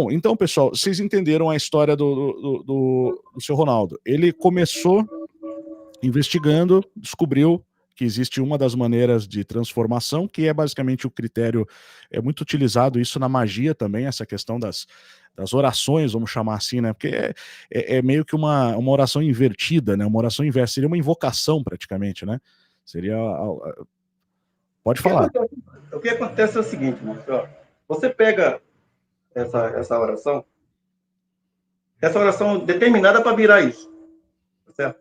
Bom, então, pessoal, vocês entenderam a história do seu Ronaldo. Ele começou investigando, descobriu que existe uma das maneiras de transformação, que é basicamente o critério, é muito utilizado isso na magia também, essa questão das orações, vamos chamar assim, né? Porque é meio que uma oração invertida, né? Uma oração inversa, seria uma invocação praticamente, né? Seria. Pode falar. O que acontece é o seguinte, Marcelo. Você pega essa oração determinada para virar isso, tá certo?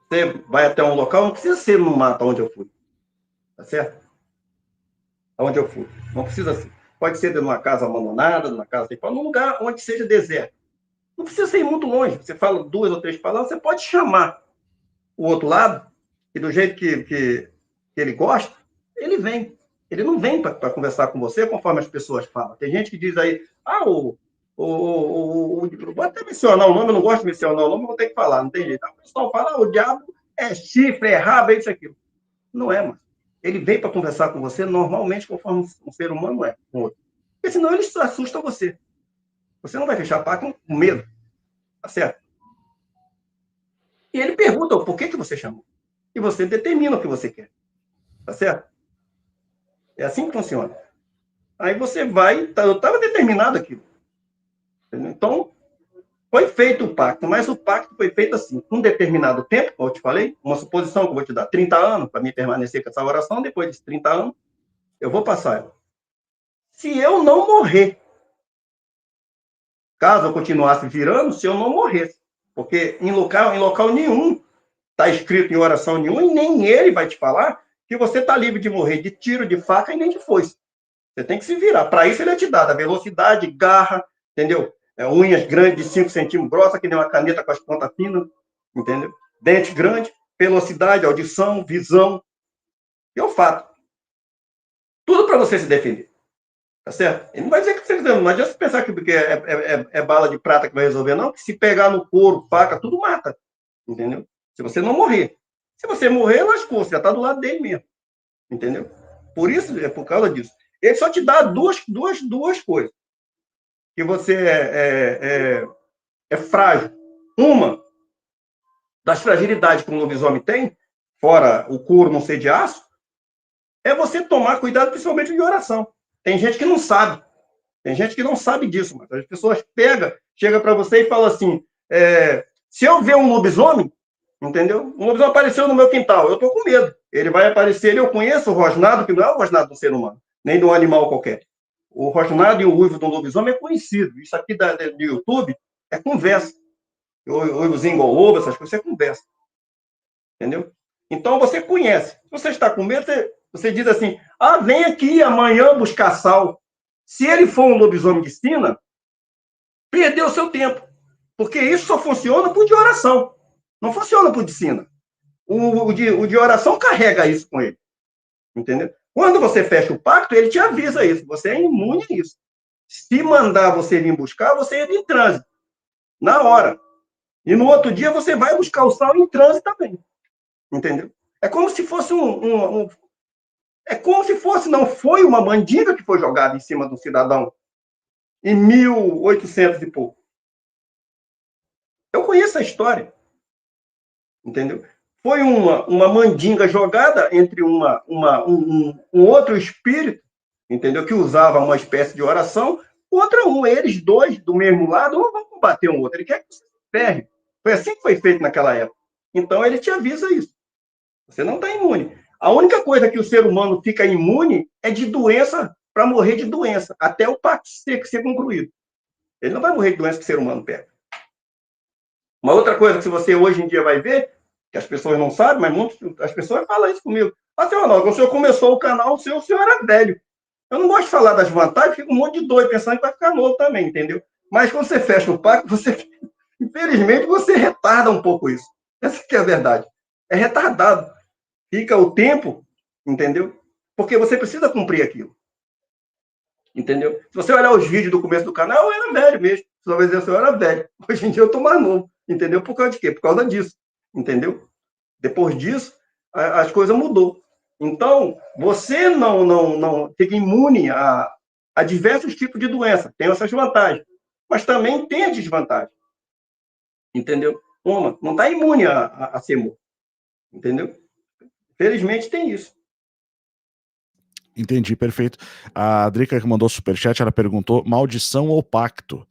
Você vai até um local, não precisa ser no mato onde eu fui, tá certo? Aonde eu fui, não precisa ser. Pode ser de uma casa abandonada, numa casa sem num lugar onde seja deserto. Não precisa ser muito longe. Você fala 2 ou 3 palavras, você pode chamar o outro lado, e do jeito que ele gosta, ele vem. Ele não vem para conversar com você conforme as pessoas falam. Tem gente que diz aí, vou até mencionar o nome, eu não gosto de mencionar o nome, vou ter que falar, não tem jeito. O pessoal fala, o diabo é chifre, é rabo, é isso, aquilo. Não é, mano. Ele vem para conversar com você normalmente conforme um ser humano é com outro. Porque senão ele assusta você. Você não vai fechar pacto com medo. Tá certo? E ele pergunta o porquê que você chamou. E você determina o que você quer. Tá certo? É assim que funciona. Aí você vai, eu estava determinado aquilo. Entendeu? Então, foi feito o pacto, mas o pacto foi feito assim, um determinado tempo, como eu te falei, uma suposição que eu vou te dar, 30 anos, para me permanecer com essa oração, depois de 30 anos, eu vou passar ela. Se eu não morrer, caso eu continuasse virando, se eu não morresse, porque em local nenhum está escrito em oração nenhuma, e nem ele vai te falar que você está livre de morrer de tiro, de faca e nem de foice. Você tem que se virar. Para isso ele é te dado a velocidade, garra, entendeu? Unhas grandes de 5 centímetros, grossa, que nem uma caneta com as pontas finas, entendeu? Dente grande, velocidade, audição, visão e olfato. Tudo para você se defender. Tá certo? Ele não vai dizer que você não adianta você pensar que é bala de prata que vai resolver, não, que se pegar no couro, faca, tudo mata. Entendeu? Se você não morrer. Se você morrer, lascou, você já está do lado dele mesmo. Entendeu? Por isso, é por causa disso. Ele só te dá duas coisas. Que você é frágil. Uma das fragilidades que um lobisomem tem, fora o couro não ser de aço, é você tomar cuidado, principalmente de oração. Tem gente que não sabe. Tem gente que não sabe disso, mas as pessoas chega para você e fala assim, se eu ver um lobisomem, entendeu? Um lobisomem apareceu no meu quintal, eu estou com medo. Ele vai aparecer, eu conheço o rosnado, que não é o rosnado do ser humano, nem de um animal qualquer. O rosnado e o uivo do lobisomem é conhecido. Isso aqui do YouTube é conversa. O uivozinho igual ovo, essas coisas, é conversa. Entendeu? Então você conhece. Se você está com medo, você diz assim, vem aqui amanhã buscar sal. Se ele for um lobisomem de sina, perdeu o seu tempo. Porque isso só funciona por de oração. Não funciona por de sina. O de oração carrega isso com ele. Entendeu? Quando você fecha o pacto, ele te avisa isso. Você é imune a isso. Se mandar você vir buscar, você entra em trânsito. Na hora. E no outro dia você vai buscar o sal em trânsito também. Entendeu? É como se fosse é como se fosse, não foi uma mandinga que foi jogada em cima do cidadão em 1800 e pouco. Eu conheço a história. Entendeu? Foi uma mandinga jogada entre um outro espírito, entendeu? Que usava uma espécie de oração, contra eles dois do mesmo lado, vão combater um outro. Ele quer que você se ferre. Foi assim que foi feito naquela época. Então ele te avisa isso. Você não está imune. A única coisa que o ser humano fica imune é de doença, para morrer de doença, até o pacto ser concluído. Ele não vai morrer de doença que o ser humano pega. Uma outra coisa que você hoje em dia vai ver, que as pessoas não sabem, mas as pessoas falam isso comigo. Senhor Ronaldo, quando o senhor começou o canal, o senhor era velho. Eu não gosto de falar das vantagens, fica um monte de doido pensando que vai ficar novo também, entendeu? Mas quando você fecha o pacto, infelizmente, você retarda um pouco isso. Essa que é a verdade. É retardado. Fica o tempo, entendeu? Porque você precisa cumprir aquilo. Entendeu? Se você olhar os vídeos do começo do canal, eu era velho mesmo. Você vai dizer, eu era velho. Hoje em dia eu estou mais novo. Entendeu? Por causa de quê? Por causa disso. Entendeu? Depois disso, as coisas mudou. Então, você não fica imune a Há diversos tipos de doença, tem essas vantagens, mas também tem a desvantagem. Entendeu? Uma, não está imune a ser morto. Entendeu? Felizmente tem isso. Entendi, perfeito. A Drica que mandou superchat, ela perguntou maldição ou pacto?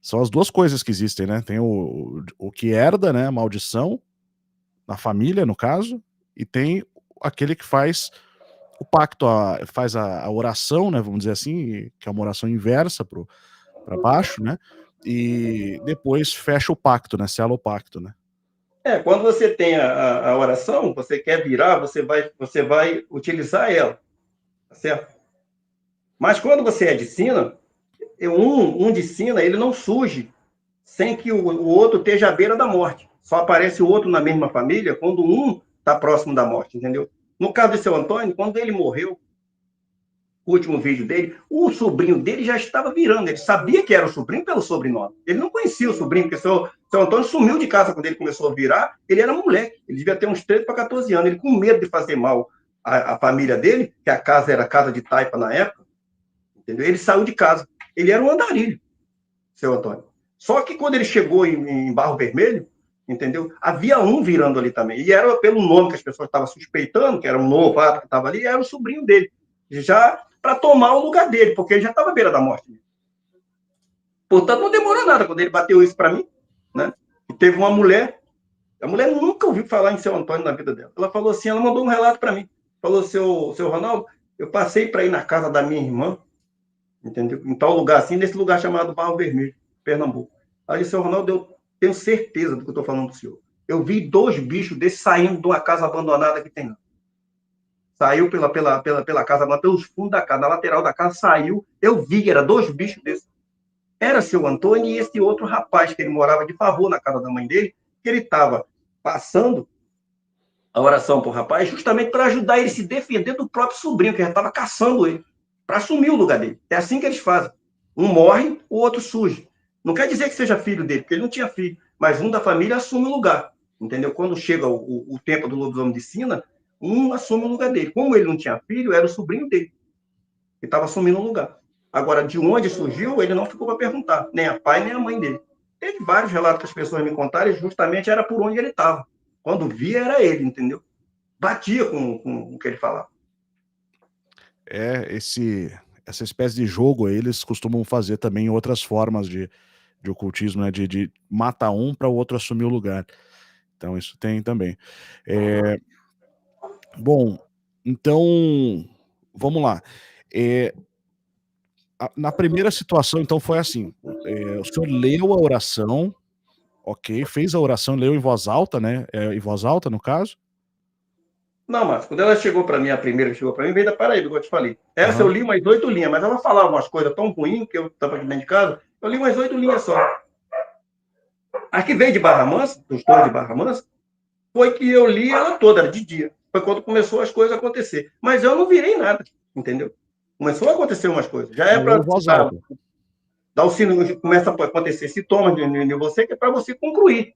São as duas coisas que existem, né? Tem o que herda, né? Maldição, na família, no caso, e tem aquele que faz o pacto, faz a oração, né? Vamos dizer assim, que é uma oração inversa para baixo, né? E depois fecha o pacto, né? Sela o pacto, né? Quando você tem a oração, você quer virar, você vai utilizar ela, tá certo? Mas quando você é de sina, um de sina, ele não surge sem que o outro esteja à beira da morte. Só aparece o outro na mesma família quando um está próximo da morte, entendeu? No caso de seu Antônio, quando ele morreu, o último vídeo dele, o sobrinho dele já estava virando. Ele sabia que era o sobrinho pelo sobrenome. Ele não conhecia o sobrinho, porque seu Antônio sumiu de casa quando ele começou a virar. Ele era moleque, ele devia ter uns 13 para 14 anos. Ele, com medo de fazer mal à família dele, que a casa era casa de taipa na época, entendeu? Ele saiu de casa. Ele era um andarilho, seu Antônio. Só que quando ele chegou em Barro Vermelho, entendeu? Havia um virando ali também. E era pelo nome que as pessoas estavam suspeitando, que era um novato que estava ali, era o sobrinho dele. Já para tomar o lugar dele, porque ele já estava à beira da morte. Portanto, não demorou nada quando ele bateu isso para mim, né? E teve uma mulher, a mulher nunca ouviu falar em seu Antônio na vida dela. Ela falou assim, ela mandou um relato para mim. Falou, seu Ronaldo, eu passei para ir na casa da minha irmã, entendeu? Em tal lugar assim, nesse lugar chamado Barro Vermelho, Pernambuco. Aí, seu Ronaldo, eu tenho certeza do que eu estou falando do senhor. Eu vi 2 bichos desses saindo de uma casa abandonada que tem lá. Saiu pela casa, pelos fundos da casa, na lateral da casa, saiu. Eu vi, era 2 bichos desses. Era seu Antônio e esse outro rapaz, que ele morava de favor na casa da mãe dele, que ele estava passando a oração para o rapaz, justamente para ajudar ele a se defender do próprio sobrinho, que já estava caçando ele, para assumir o lugar dele. É assim que eles fazem. Um morre, o outro surge. Não quer dizer que seja filho dele, porque ele não tinha filho, mas um da família assume o lugar. Entendeu? Quando chega o tempo do lobisomem de sina, um assume o lugar dele. Como ele não tinha filho, era o sobrinho dele, que estava assumindo o lugar. Agora, de onde surgiu, ele não ficou para perguntar, nem a pai, nem a mãe dele. Teve vários relatos que as pessoas me contaram, e justamente era por onde ele estava. Quando via, era ele, entendeu? Batia com o que ele falava. Essa espécie de jogo aí, eles costumam fazer também outras formas de ocultismo, né? De matar um para o outro assumir o lugar. Então, isso tem também. Bom, então, vamos lá. Na primeira situação, então, foi assim: o senhor leu a oração, ok, fez a oração, leu em voz alta, né? Em voz alta, no caso? Não, mas quando ela chegou para mim, a primeira que chegou para mim, veio da Paraíba, igual eu te falei. Essa eu li umas 8 linhas, mas ela falava umas coisas tão ruins que eu estava aqui dentro de casa, eu li umas 8 linhas só. A que veio de Barra Mansa, dos tons de Barra Mansa, foi que eu li ela toda, era de dia. Foi quando começou as coisas a acontecer. Mas eu não virei nada, entendeu? Começou a acontecer umas coisas. Já é para dar o sino, começa a acontecer sintomas de você, que é para você concluir.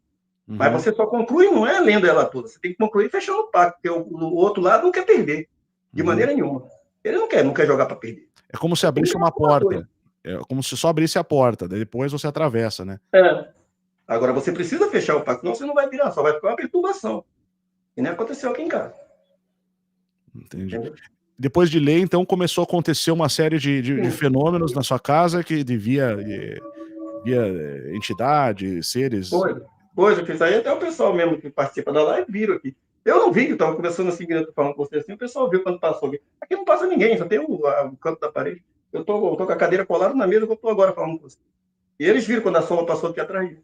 Uhum. Mas você só conclui, não é lendo ela toda. Você tem que concluir fechando o pacto, porque o outro lado não quer perder, de maneira nenhuma. Ele não quer jogar para perder. É como se abrisse uma porta. É como se só abrisse a porta, daí depois você atravessa, né? Agora você precisa fechar o pacto, senão você não vai virar, só vai ficar uma perturbação. E nem aconteceu aqui em casa. Entendi. Depois de ler, então, começou a acontecer uma série de fenômenos na sua casa que via entidades, seres... Coisa, que isso aí até o pessoal mesmo que participa da live viram aqui. Eu não vi que estava conversando assim, falando com você assim, o pessoal viu quando passou aqui. Aqui não passa ninguém, só tem o canto da parede. Eu tô com a cadeira colada na mesa que eu tô agora falando com você. E eles viram quando a sombra passou aqui atrás disso.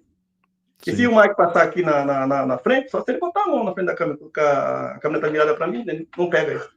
E se o Mike passar aqui na frente, só se ele botar a mão na frente da câmera, porque a câmera tá virada para mim, ele não pega isso.